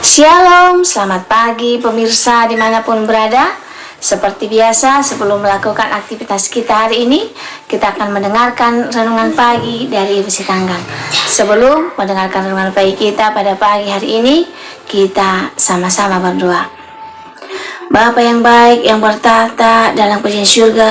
Shalom, selamat pagi pemirsa dimanapun berada. Seperti biasa, sebelum melakukan aktivitas kita hari ini, kita akan mendengarkan renungan pagi dari Ibu Sitanggang. Sebelum mendengarkan renungan pagi kita pada pagi hari ini, kita sama-sama berdoa. Bapa yang baik, yang bertahta dalam kerajaan surga,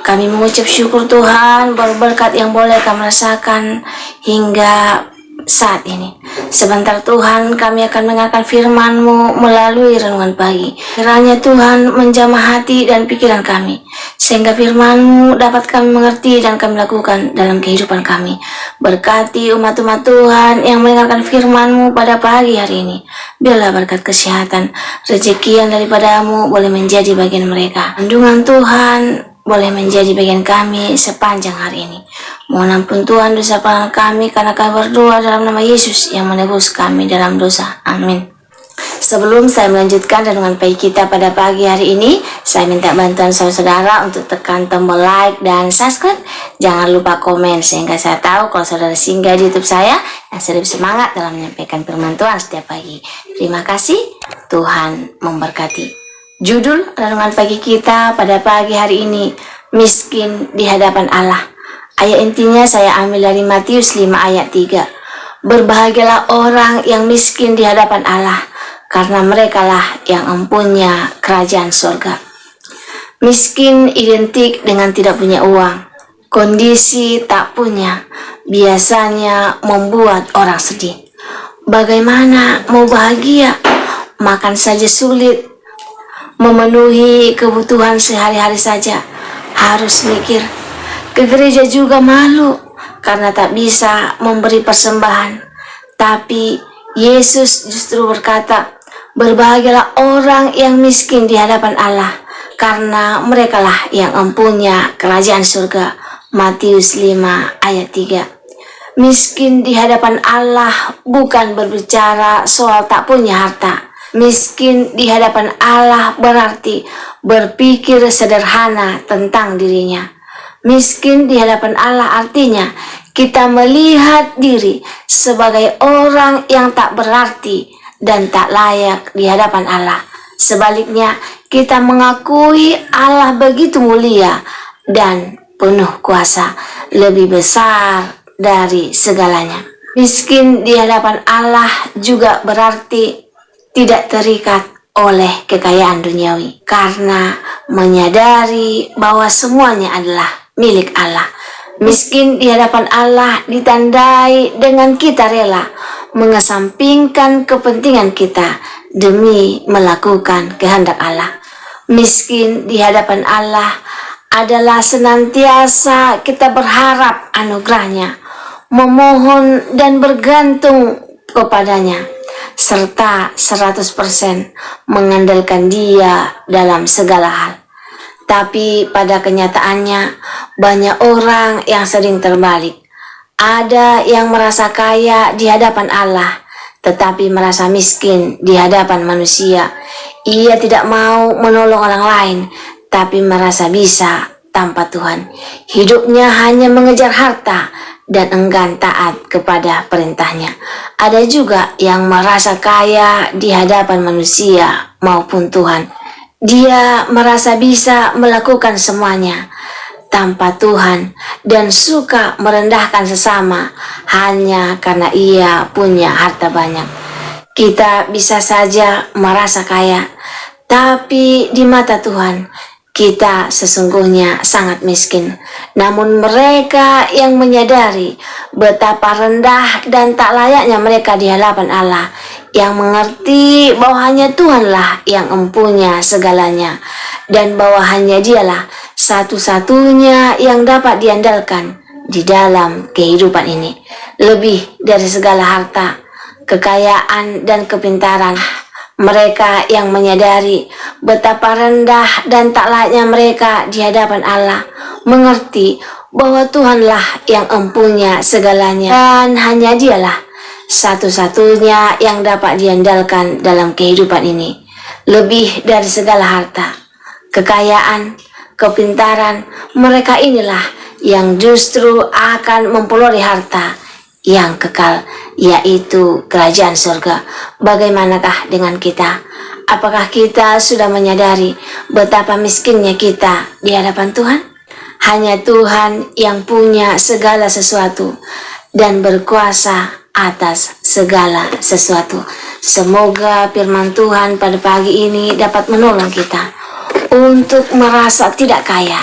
kami mengucap syukur Tuhan berkat yang boleh kami rasakan hingga saat ini. Sebentar Tuhan, kami akan mendengarkan firman-Mu melalui renungan pagi. Kiranya Tuhan menjamah hati dan pikiran kami, sehingga firman-Mu dapat kami mengerti dan kami lakukan dalam kehidupan kami. Berkati umat-umat Tuhan yang mendengarkan firman-Mu pada pagi hari ini. Biarlah berkat kesehatan, rezeki yang daripada-Mu boleh menjadi bagian mereka. Lindungan Tuhan boleh menjadi bagian kami sepanjang hari ini. Mohon ampun Tuhan dosa kesalahan kami, karena kami berdoa dalam nama Yesus yang menebus kami dalam dosa. Amin. Sebelum saya melanjutkan renungan pagi kita pada pagi hari ini, saya minta bantuan saudara-saudara untuk tekan tombol like dan subscribe. Jangan lupa komen, sehingga saya tahu kalau saudara singgah di YouTube saya dan lebih semangat dalam menyampaikan firman Tuhan setiap pagi. Terima kasih, Tuhan memberkati. Judul renungan pagi kita pada pagi hari ini, miskin di hadapan Allah. Ayat intinya saya ambil dari Matius 5 ayat 3. Berbahagialah orang yang miskin di hadapan Allah, karena merekalah yang empunya kerajaan surga. Miskin identik dengan tidak punya uang. Kondisi tak punya biasanya membuat orang sedih. Bagaimana mau bahagia? Makan saja sulit. Memenuhi kebutuhan sehari-hari saja harus mikir. Ke gereja juga malu karena tak bisa memberi persembahan. Tapi Yesus justru berkata, berbahagialah orang yang miskin di hadapan Allah, karena merekalah yang empunya kerajaan surga. Matius 5 ayat 3. Miskin di hadapan Allah bukan berbicara soal tak punya harta. Miskin di hadapan Allah berarti berpikir sederhana tentang dirinya. Miskin di hadapan Allah artinya kita melihat diri sebagai orang yang tak berarti dan tak layak di hadapan Allah. Sebaliknya, kita mengakui Allah begitu mulia dan penuh kuasa, lebih besar dari segalanya. Miskin di hadapan Allah juga berarti tidak terikat oleh kekayaan duniawi, karena menyadari bahwa semuanya adalah milik Allah. Miskin di hadapan Allah ditandai dengan kita rela mengesampingkan kepentingan kita demi melakukan kehendak Allah. Miskin di hadapan Allah adalah senantiasa kita berharap anugerahnya, memohon dan bergantung kepadanya, serta 100% mengandalkan Dia dalam segala hal. Tapi pada kenyataannya, banyak orang yang sering terbalik. Ada yang merasa kaya di hadapan Allah, tetapi merasa miskin di hadapan manusia. Ia tidak mau menolong orang lain, tapi merasa bisa tanpa Tuhan. Hidupnya hanya mengejar harta dan enggan taat kepada perintahnya. Ada juga yang merasa kaya di hadapan manusia maupun Tuhan. Dia merasa bisa melakukan semuanya tanpa Tuhan dan suka merendahkan sesama hanya karena ia punya harta banyak. Kita bisa saja merasa kaya, tapi di mata Tuhan kita sesungguhnya sangat miskin. Namun mereka yang menyadari betapa rendah dan tak layaknya mereka di hadapan Allah, yang mengerti bahwa hanya Tuhanlah yang empunya segalanya, dan bahwa hanya Dialah satu-satunya yang dapat diandalkan di dalam kehidupan ini. Lebih dari segala harta, kekayaan, dan kepintaran, mereka yang menyadari betapa rendah dan tak layaknya mereka di hadapan Allah, mengerti bahwa Tuhanlah yang empunya segalanya, dan hanya Dialah satu-satunya yang dapat diandalkan dalam kehidupan ini. Lebih dari segala harta, kekayaan, kepintaran, mereka inilah yang justru akan memperoleh harta yang kekal, yaitu kerajaan surga. Bagaimanakah dengan kita? Apakah kita sudah menyadari betapa miskinnya kita di hadapan Tuhan? Hanya Tuhan yang punya segala sesuatu dan berkuasa atas segala sesuatu. Semoga firman Tuhan pada pagi ini dapat menolong kita untuk merasa tidak kaya,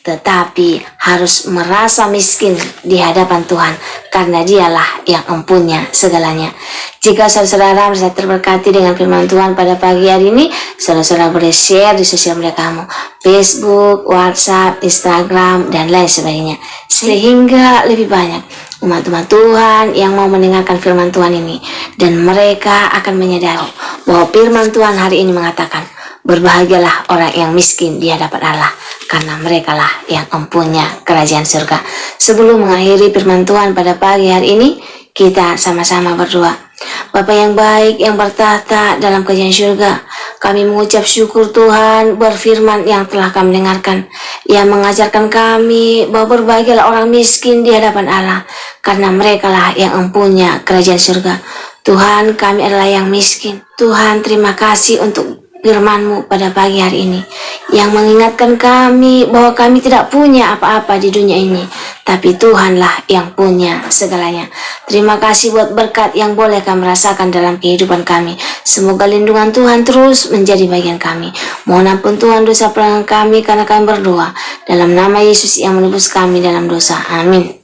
tetapi harus merasa miskin di hadapan Tuhan, karena Dialah yang empunya segalanya. Jika saudara-saudara merasa terberkati dengan firman Tuhan pada pagi hari ini, saudara-saudara boleh share di sosial media kamu, Facebook, WhatsApp, Instagram, dan lain sebagainya, sehingga lebih banyak umat-umat Tuhan yang mau mendengarkan firman Tuhan ini, dan mereka akan menyadari bahwa firman Tuhan hari ini mengatakan, berbahagialah orang yang miskin di hadapan Allah, karena merekalah yang empunya kerajaan surga. Sebelum mengakhiri firman Tuhan pada pagi hari ini, kita sama-sama berdoa. Bapa yang baik yang bertahta dalam kerajaan surga, kami mengucap syukur Tuhan berfirman yang telah kami dengarkan, yang mengajarkan kami bahwa berbahagialah orang miskin di hadapan Allah, karena merekalah yang empunya kerajaan surga. Tuhan, kami adalah yang miskin. Tuhan, terima kasih untuk firman-Mu pada pagi hari ini yang mengingatkan kami bahwa kami tidak punya apa-apa di dunia ini, tapi Tuhanlah yang punya segalanya. Terima kasih buat berkat yang boleh kami rasakan dalam kehidupan kami. Semoga lindungan Tuhan terus menjadi bagian kami. Mohon ampun Tuhan dosa pelanggan kami, karena kami berdoa dalam nama Yesus yang menebus kami dalam dosa. Amin.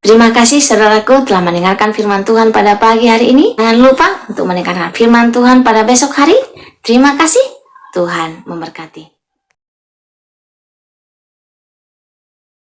Terima kasih saudaraku telah mendengarkan firman Tuhan pada pagi hari ini. Jangan lupa untuk mendengarkan firman Tuhan pada besok hari. Terima kasih. Tuhan memberkati.